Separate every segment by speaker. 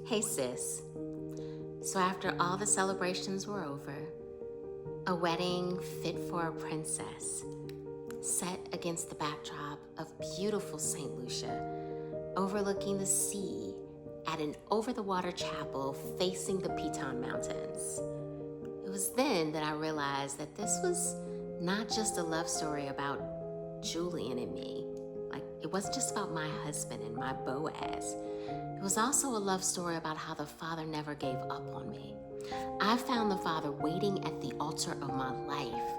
Speaker 1: Hey sis, so after all the celebrations were over, a wedding fit for a princess, set against the backdrop of beautiful St. Lucia, overlooking the sea at an over-the-water chapel facing the Piton Mountains. It was then that I realized that this was not just a love story about Julian and me. It wasn't just about my husband and my Boaz. It was also a love story about how the Father never gave up on me. I found the Father waiting at the altar of my life,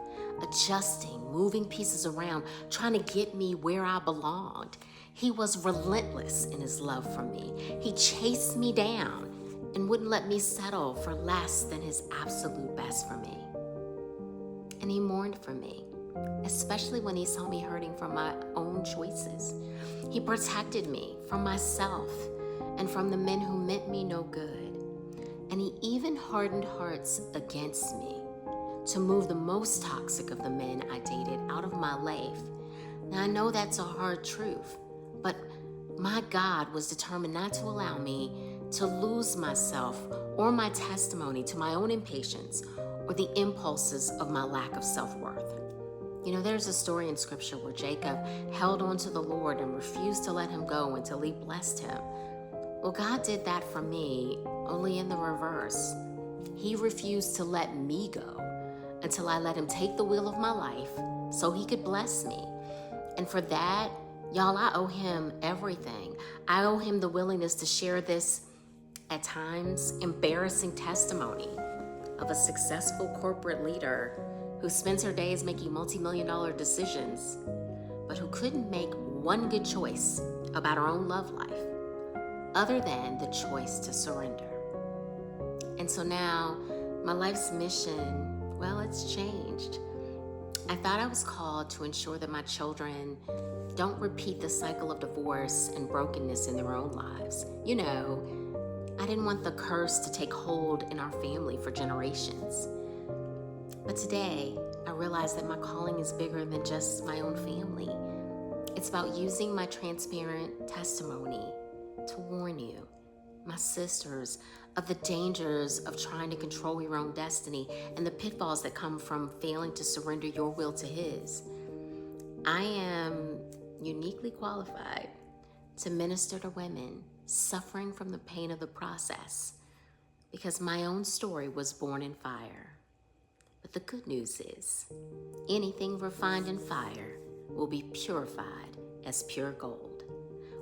Speaker 1: adjusting, moving pieces around, trying to get me where I belonged. He was relentless in his love for me. He chased me down and wouldn't let me settle for less than his absolute best for me. And he mourned for me, especially when he saw me hurting from my own choices. He protected me from myself and from the men who meant me no good. And he even hardened hearts against me to move the most toxic of the men I dated out of my life. Now, I know that's a hard truth, but my God was determined not to allow me to lose myself or my testimony to my own impatience or the impulses of my lack of self-worth. You know, there's a story in scripture where Jacob held on to the Lord and refused to let him go until he blessed him. Well, God did that for me, only in the reverse. He refused to let me go until I let him take the wheel of my life so he could bless me. And for that, y'all, I owe him everything. I owe him the willingness to share this, at times, embarrassing testimony of a successful corporate leader who spends her days making multi-million-dollar decisions, but who couldn't make one good choice about her own love life, other than the choice to surrender. And so now, my life's mission, well, it's changed. I thought I was called to ensure that my children don't repeat the cycle of divorce and brokenness in their own lives. You know, I didn't want the curse to take hold in our family for generations. But today, I realize that my calling is bigger than just my own family. It's about using my transparent testimony to warn you, my sisters, of the dangers of trying to control your own destiny and the pitfalls that come from failing to surrender your will to his. I am uniquely qualified to minister to women suffering from the pain of the process because my own story was born in fire. But the good news is, anything refined in fire will be purified as pure gold.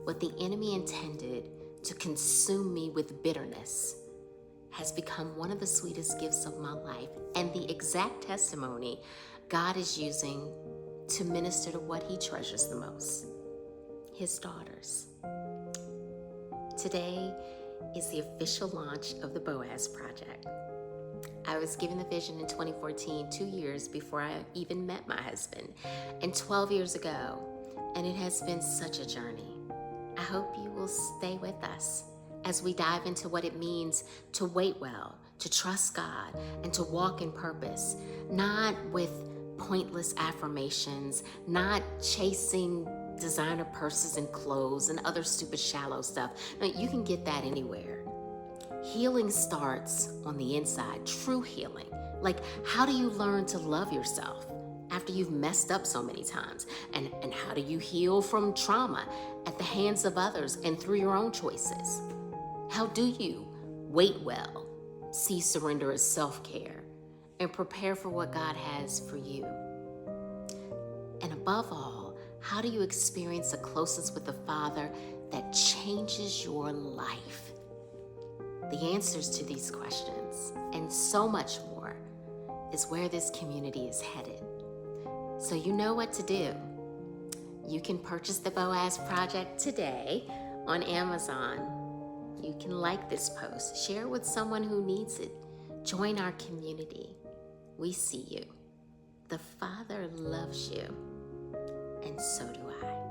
Speaker 1: What the enemy intended to consume me with bitterness has become one of the sweetest gifts of my life and the exact testimony God is using to minister to what he treasures the most, his daughters. Today is the official launch of the Boaz Project. I was given the vision in 2014, 2 years before I even met my husband, and 12 years ago, and it has been such a journey. I hope you will stay with us as we dive into what it means to wait well, to trust God, and to walk in purpose, not with pointless affirmations, not chasing designer purses and clothes and other stupid shallow stuff. Now, you can get that anywhere. Healing starts on the inside, true healing. Like, how do you learn to love yourself after you've messed up so many times? And how do you heal from trauma at the hands of others and through your own choices? How do you wait well, see surrender as self-care, and prepare for what God has for you? And above all, how do you experience a closeness with the Father that changes your life? The answers to these questions, and so much more, is where this community is headed. So you know what to do. You can purchase the Boaz Project today on Amazon. You can like this post, share it with someone who needs it. Join our community. We see you. The Father loves you, and so do I.